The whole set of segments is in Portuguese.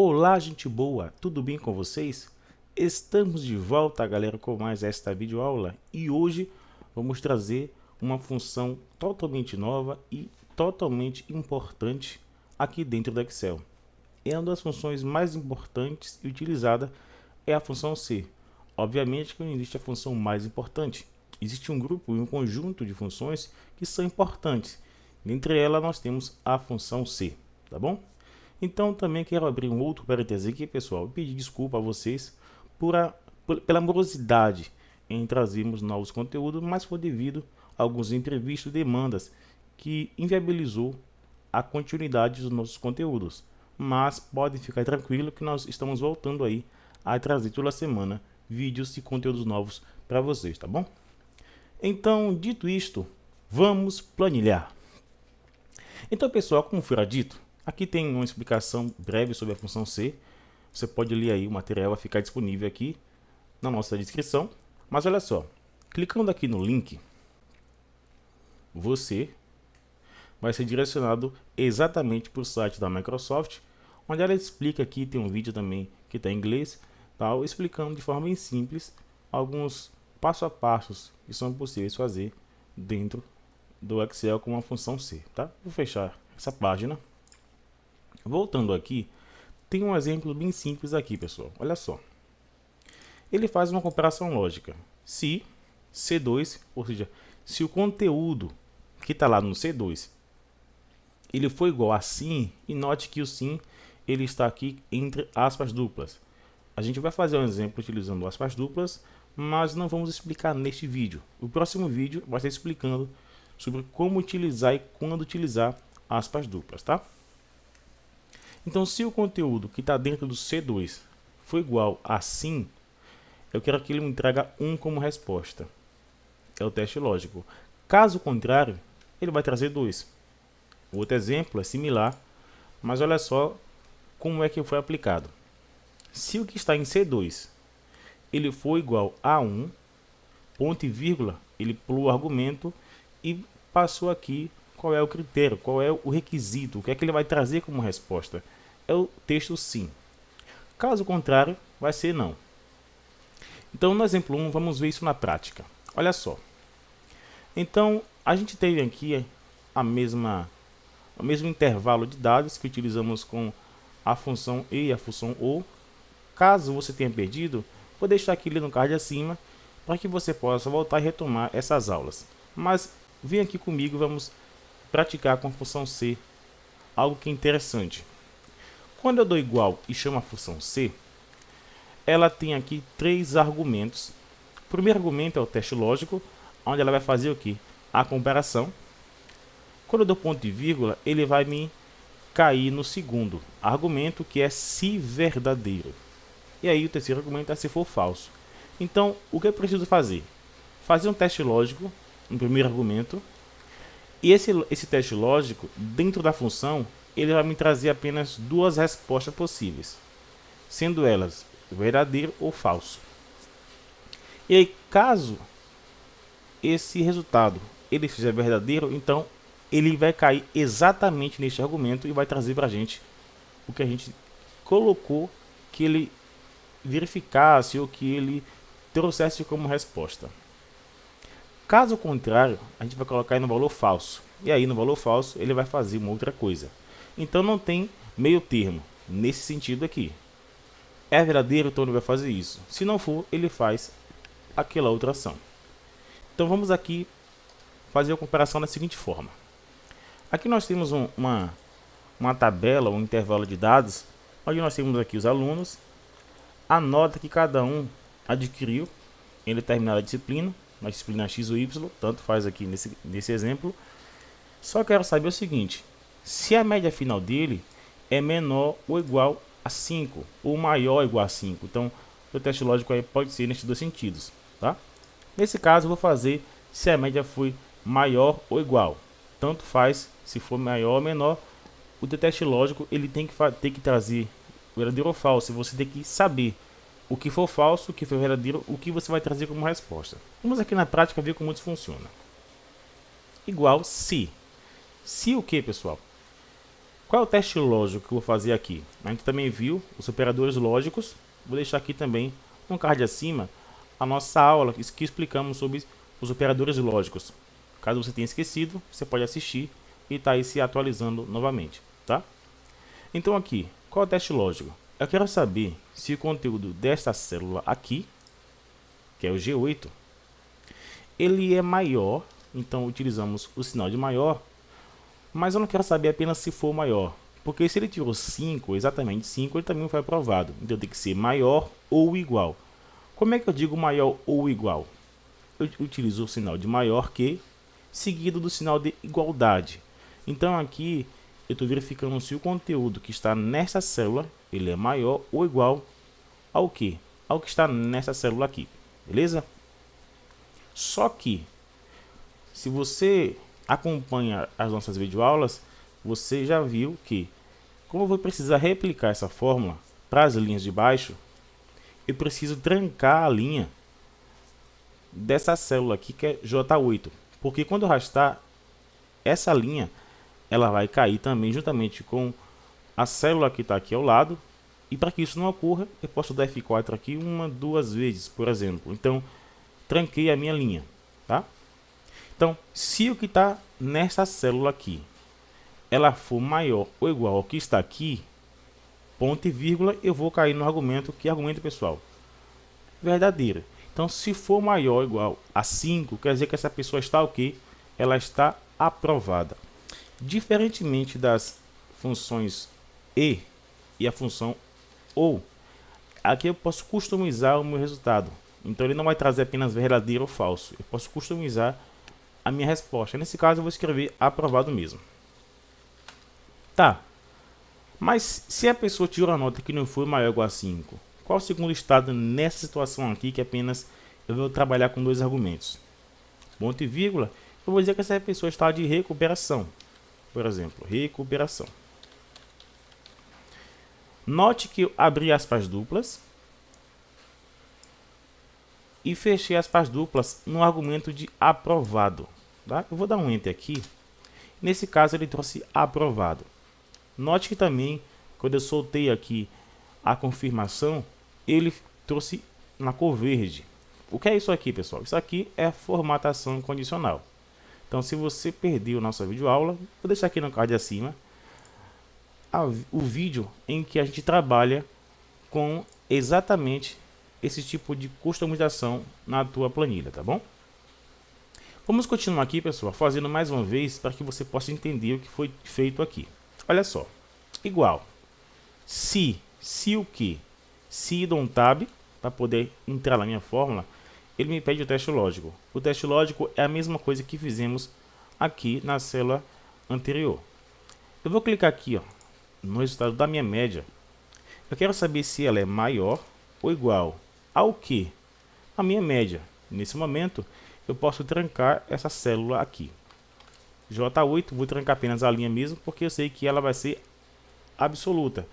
Olá, gente boa, tudo bem com vocês? Estamos de volta, galera, com mais esta videoaula e hoje vamos trazer uma função totalmente nova e totalmente importante aqui dentro do Excel. É uma das funções mais importantes e utilizada é a função C. Obviamente que não existe a função mais importante. Existe um grupo e um conjunto de funções que são importantes. Dentre elas nós temos a função C, tá bom? Então também quero abrir um outro parêntese aqui, pessoal, e pedir desculpa a vocês pela morosidade em trazermos novos conteúdos, mas foi devido a alguns imprevistos e demandas que inviabilizou a continuidade dos nossos conteúdos. Mas podem ficar tranquilo que nós estamos voltando aí a trazer toda semana vídeos e conteúdos novos para vocês, tá bom? Então, dito isto, vamos planilhar. Então, pessoal, como foi dito, aqui tem uma explicação breve sobre a função C. Você pode ler aí, o material vai ficar disponível aqui na nossa descrição. Mas olha só, clicando aqui no link, você vai ser direcionado exatamente para o site da Microsoft, onde ela explica aqui, tem um vídeo também que está em inglês, tal, explicando de forma bem simples alguns passo a passos que são possíveis fazer dentro do Excel com a função C, tá? Vou fechar essa página. Voltando aqui, tem um exemplo bem simples aqui, pessoal. Olha só. Ele faz uma comparação lógica. Se C2, ou seja, se o conteúdo que está lá no C2 ele for igual a sim, e note que o sim ele está aqui entre aspas duplas. A gente vai fazer um exemplo utilizando aspas duplas, mas não vamos explicar neste vídeo. O próximo vídeo vai ser explicando sobre como utilizar e quando utilizar aspas duplas, tá? Então, se o conteúdo que está dentro do C2 for igual a sim, eu quero que ele me entregue 1 como resposta. É o teste lógico. Caso contrário, ele vai trazer 2. O outro exemplo é similar, mas olha só como é que foi aplicado. Se o que está em C2 ele for igual a 1, ponto e vírgula, ele pulou o argumento e passou aqui qual é o critério, qual é o requisito, o que é que ele vai trazer como resposta. É o texto sim. Caso contrário, vai ser não. Então, no exemplo 1, vamos ver isso na prática. Olha só. Então, a gente teve aqui o mesmo intervalo de dados que utilizamos com a função E e a função OR. Caso você tenha perdido, vou deixar aqui no card acima para que você possa voltar e retomar essas aulas. Mas vem aqui comigo, vamos praticar com a função C algo que é interessante. Quando eu dou igual e chamo a função C, ela tem aqui 3 argumentos. O primeiro argumento é o teste lógico, onde ela vai fazer o que? A comparação. Quando eu dou ponto e vírgula, ele vai me cair no segundo argumento, que é se verdadeiro. E aí o terceiro argumento é se for falso. Então, o que eu preciso fazer? Fazer um teste lógico no primeiro argumento. E esse teste lógico, dentro da função, ele vai me trazer apenas 2 respostas possíveis, sendo elas verdadeiro ou falso. E aí, caso esse resultado ele seja verdadeiro, então ele vai cair exatamente neste argumento e vai trazer para a gente o que a gente colocou que ele verificasse ou que ele trouxesse como resposta. Caso contrário, a gente vai colocar aí no valor falso. E aí no valor falso ele vai fazer uma outra coisa. Então não tem meio termo nesse sentido aqui. É verdadeiro, então ele vai fazer isso. Se não for, ele faz aquela outra ação. Então vamos aqui fazer a comparação da seguinte forma. Aqui nós temos uma tabela, um intervalo de dados, onde nós temos aqui os alunos, a nota que cada um adquiriu em determinada disciplina, na disciplina X ou Y, tanto faz aqui nesse exemplo. Só quero saber o seguinte, se a média final dele é menor ou igual a 5, ou maior ou igual a 5. Então, o teste lógico aí pode ser nesses 2 sentidos, tá? Nesse caso, eu vou fazer se a média foi maior ou igual. Tanto faz se for maior ou menor. O teste lógico ele tem que trazer verdadeiro ou falso. Você tem que saber o que for falso, o que for verdadeiro, o que você vai trazer como resposta. Vamos aqui na prática ver como isso funciona. Igual se. Se o que, pessoal? Qual é o teste lógico que eu vou fazer aqui? A gente também viu os operadores lógicos. Vou deixar aqui também no card acima a nossa aula que explicamos sobre os operadores lógicos. Caso você tenha esquecido, você pode assistir e está aí se atualizando novamente, tá? Então aqui, qual é o teste lógico? Eu quero saber se o conteúdo desta célula aqui, que é o G8, ele é maior, então utilizamos o sinal de maior, mas eu não quero saber apenas se for maior, porque se ele tirou 5, exatamente 5, ele também foi aprovado, então tem que ser maior ou igual. Como é que eu digo maior ou igual? Eu utilizo o sinal de maior que, seguido do sinal de igualdade. Então aqui eu estou verificando se o conteúdo que está nessa célula ele é maior ou igual ao que? Ao que está nessa célula aqui, beleza? Só que, se você acompanha as nossas videoaulas, você já viu que, como eu vou precisar replicar essa fórmula para as linhas de baixo, eu preciso trancar a linha dessa célula aqui que é J8, porque quando eu arrastar essa linha, ela vai cair também juntamente com a célula que está aqui ao lado, e para que isso não ocorra, eu posso dar F4 aqui uma, duas vezes, por exemplo. Então, tranquei a minha linha, tá? Então, se o que está nessa célula aqui, ela for maior ou igual ao que está aqui, ponto e vírgula, eu vou cair no argumento. Que argumento, pessoal? Verdadeiro. Então, se for maior ou igual a 5, quer dizer que essa pessoa está o quê? Ela está aprovada. Diferentemente das funções e a função OU, aqui eu posso customizar o meu resultado. Então, ele não vai trazer apenas verdadeiro ou falso. Eu posso customizar a minha resposta. Nesse caso, eu vou escrever aprovado mesmo. Tá. Mas se a pessoa tirou a nota que não foi maior ou igual a 5, qual o segundo estado nessa situação aqui que apenas eu vou trabalhar com dois argumentos? Ponto e vírgula, eu vou dizer que essa pessoa está de recuperação. Por exemplo, recuperação. Note que eu abri aspas duplas e fechei aspas duplas no argumento de aprovado. Tá? Eu vou dar um Enter aqui. Nesse caso, ele trouxe aprovado. Note que também, quando eu soltei aqui a confirmação, ele trouxe na cor verde. O que é isso aqui, pessoal? Isso aqui é formatação condicional. Então, se você perdeu a nossa videoaula, vou deixar aqui no card acima o vídeo em que a gente trabalha com exatamente esse tipo de customização na tua planilha, tá bom? Vamos continuar aqui, pessoal, fazendo mais uma vez para que você possa entender o que foi feito aqui. Olha só, igual, se o que, se dou um tab, para poder entrar na minha fórmula, ele me pede o teste lógico. O teste lógico é a mesma coisa que fizemos aqui na célula anterior. Eu vou clicar aqui, ó, no resultado da minha média. Eu quero saber se ela é maior ou igual ao que? A minha média. Nesse momento, eu posso trancar essa célula aqui. J8, vou trancar apenas a linha mesmo, porque eu sei que ela vai ser absoluta.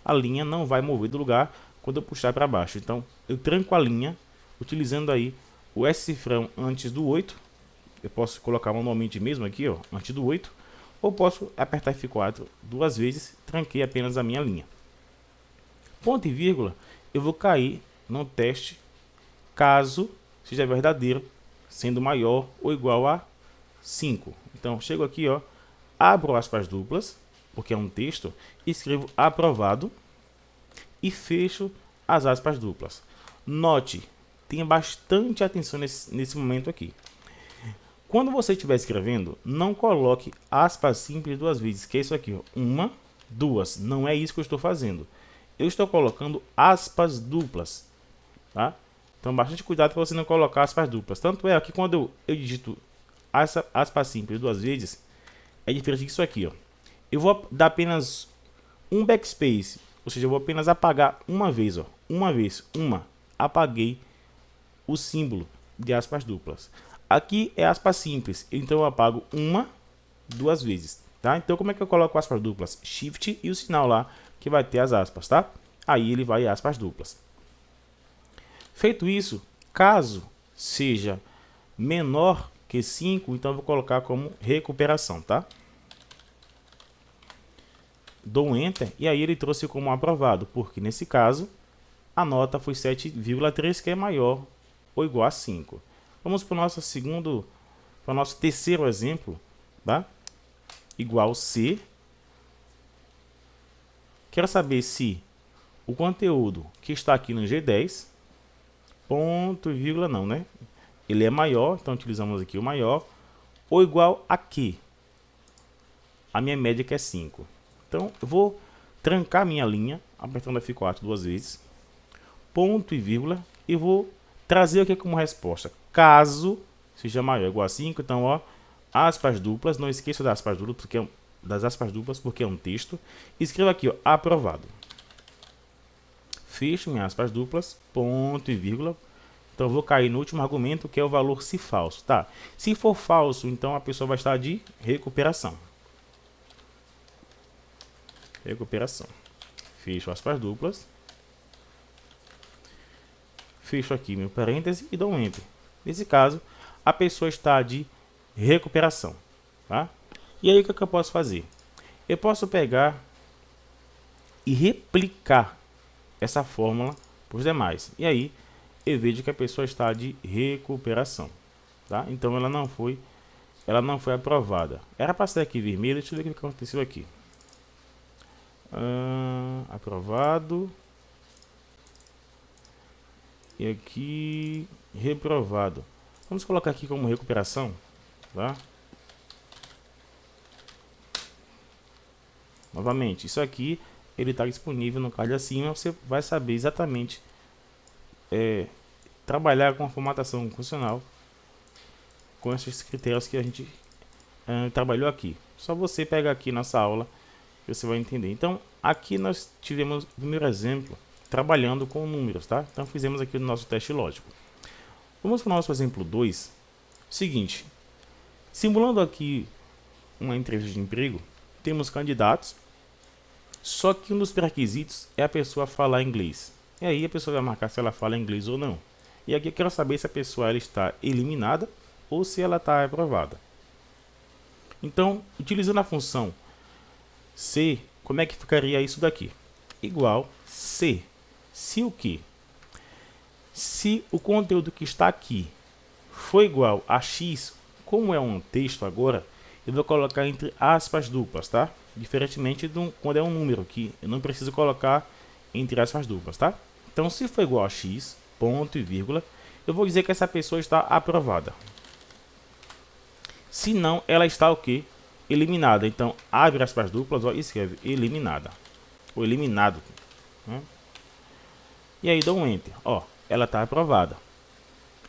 A linha não vai mover do lugar quando eu puxar para baixo. Então, eu tranco a linha, utilizando aí o S cifrão antes do 8. Eu posso colocar manualmente mesmo aqui, ó, antes do 8. Ou posso apertar F4 duas vezes, tranquei apenas a minha linha. Ponto e vírgula, eu vou cair no teste caso seja verdadeiro, sendo maior ou igual a 5. Então, chego aqui, ó, abro aspas duplas, porque é um texto, escrevo aprovado e fecho as aspas duplas. Note, tenha bastante atenção nesse momento aqui. Quando você estiver escrevendo, não coloque aspas simples duas vezes, que é isso aqui, ó, uma, duas. Não é isso que eu estou fazendo. Eu estou colocando aspas duplas, tá? Então, bastante cuidado para você não colocar aspas duplas. Tanto é que quando eu digito aspas simples duas vezes, é diferente disso aqui, ó. Eu vou dar apenas um backspace, ou seja, eu vou apenas apagar uma vez, ó. Apaguei o símbolo de aspas duplas. Aqui é aspas simples, então eu apago uma, duas vezes, tá? Então, como é que eu coloco aspas duplas? Shift e o sinal lá que vai ter as aspas, tá? Aí ele vai aspas duplas. Feito isso, caso seja menor que 5, então eu vou colocar como recuperação, tá? dou um Enter e aí ele trouxe como aprovado, porque nesse caso a nota foi 7,3, que é maior ou igual a 5. Vamos para o nosso terceiro exemplo, tá? Igual C. Quero saber se o conteúdo que está aqui no G10, ponto e vírgula não, né? Ele é maior, então utilizamos aqui o maior, ou igual a que? A minha média que é 5. Então, eu vou trancar minha linha, apertando F4 duas vezes, ponto e vírgula, e vou trazer aqui como resposta, caso seja maior ou igual a 5, então, ó, aspas duplas, não esqueça das aspas duplas, porque é um texto, escreva aqui, ó, aprovado. Fecho minhas aspas duplas, ponto e vírgula. Então, eu vou cair no último argumento, que é o valor se falso, tá? Se for falso, então a pessoa vai estar de recuperação. Recuperação. Fecho aspas duplas. Fecho aqui meu parêntese e dou um Enter. Nesse caso, a pessoa está de recuperação, tá? E aí, o que eu posso fazer? Eu posso pegar e replicar essa fórmula para os demais. E aí, eu vejo que a pessoa está de recuperação, tá? Então, ela não foi aprovada. Era para ser aqui vermelho, deixa eu ver o que aconteceu aqui. Aprovado. E aqui, reprovado. Vamos colocar aqui como recuperação, tá? Novamente, isso aqui, ele está disponível no card acima, você vai saber exatamente trabalhar com a formatação funcional com esses critérios que a gente trabalhou aqui. Só você pegar aqui nossa aula que você vai entender. Então, aqui nós tivemos o primeiro exemplo trabalhando com números, tá? Então, fizemos aqui o nosso teste lógico. Vamos para o nosso exemplo 2. Seguinte, simulando aqui uma entrevista de emprego, temos candidatos, só que um dos pré-requisitos é a pessoa falar inglês. E aí a pessoa vai marcar se ela fala inglês ou não. E aqui eu quero saber se a pessoa ela está eliminada ou se ela está aprovada. Então, utilizando a função C, como é que ficaria isso daqui? Igual C. Se o quê? Se o conteúdo que está aqui for igual a X, como é um texto agora, eu vou colocar entre aspas duplas, tá? Diferentemente de quando é um número, que eu não preciso colocar entre aspas duplas, tá? Então, se for igual a X, ponto e vírgula, eu vou dizer que essa pessoa está aprovada. Se não, ela está o quê? Eliminada. Então, abre aspas duplas, ó, e escreve eliminada. Ou eliminado. Né? E aí, dou um Enter. Ó, ela está aprovada.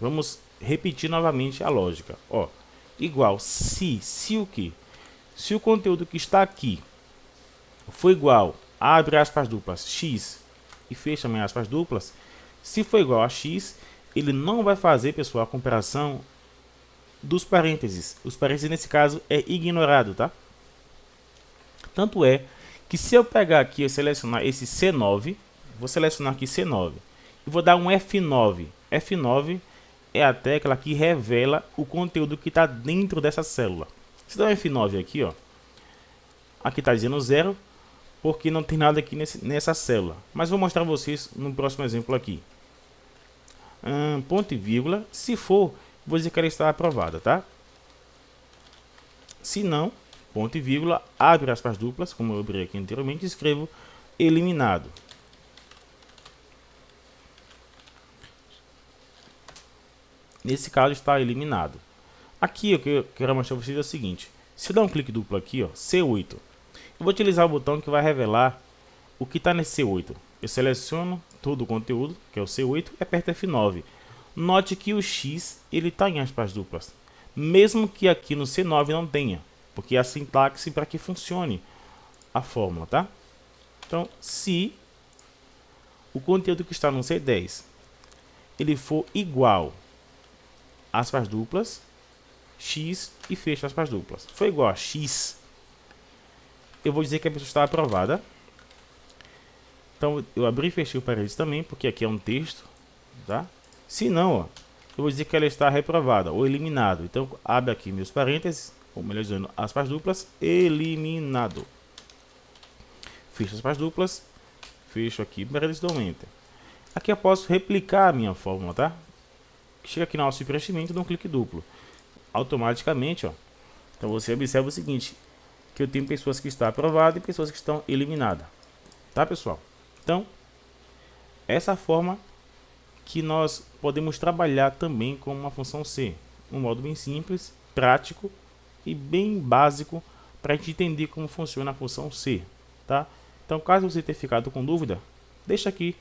Vamos repetir novamente a lógica. Ó, igual se o quê? Se o conteúdo que está aqui for igual, abre aspas duplas, X, e fecha minhas aspas duplas, se for igual a X, ele não vai fazer, pessoal, a comparação dos parênteses. Os parênteses, nesse caso, é ignorado, tá? Tanto é que se eu pegar aqui e selecionar esse C9, vou selecionar aqui C9, e vou dar um F9. F9 é a tecla que revela o conteúdo que está dentro dessa célula. Se der um F9 aqui, ó, aqui está dizendo 0, porque não tem nada aqui nessa célula. Mas vou mostrar a vocês no próximo exemplo aqui. Ponto e vírgula, se for, vou dizer que ela está aprovada, tá? Se não, ponto e vírgula, abre aspas duplas, como eu abri aqui anteriormente, e escrevo eliminado. Nesse caso está eliminado. Aqui o que eu quero mostrar para vocês é o seguinte. Se eu dar um clique duplo aqui, ó, C8, eu vou utilizar o botão que vai revelar o que está nesse C8. Eu seleciono todo o conteúdo, que é o C8, e aperto F9. Note que o X ele está em aspas duplas, mesmo que aqui no C9 não tenha, porque é a sintaxe para que funcione a fórmula, tá? Então, se o conteúdo que está no C10 ele for igual aspas duplas, X e fecha aspas duplas, foi igual a X, eu vou dizer que a pessoa está aprovada. Então, eu abri e fechei o parênteses também, porque aqui é um texto, tá? Se não, ó, eu vou dizer que ela está reprovada ou eliminado. Então, abre aqui meus parênteses, ou melhor dizendo, aspas duplas, eliminado. fecho aspas duplas, fecho aqui, parênteses, dou enter. Aqui eu posso replicar a minha fórmula, tá? Chega aqui no auxílio de preenchimento, dou um clique duplo. Automaticamente, ó. Então você observa o seguinte, que eu tenho pessoas que estão aprovadas e pessoas que estão eliminadas. Tá, pessoal? Então, essa forma que nós podemos trabalhar também com uma função C. Um modo bem simples, prático e bem básico para a gente entender como funciona a função C, tá? Então, caso você tenha ficado com dúvida, deixa aqui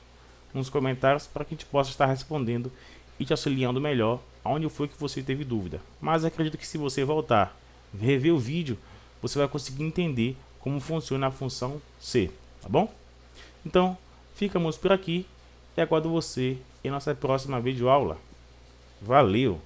nos comentários para que a gente possa estar respondendo e te auxiliando melhor aonde foi que você teve dúvida. Mas acredito que se você voltar, rever o vídeo, você vai conseguir entender como funciona a função C, tá bom? Então, ficamos por aqui e aguardo você em nossa próxima videoaula. Valeu!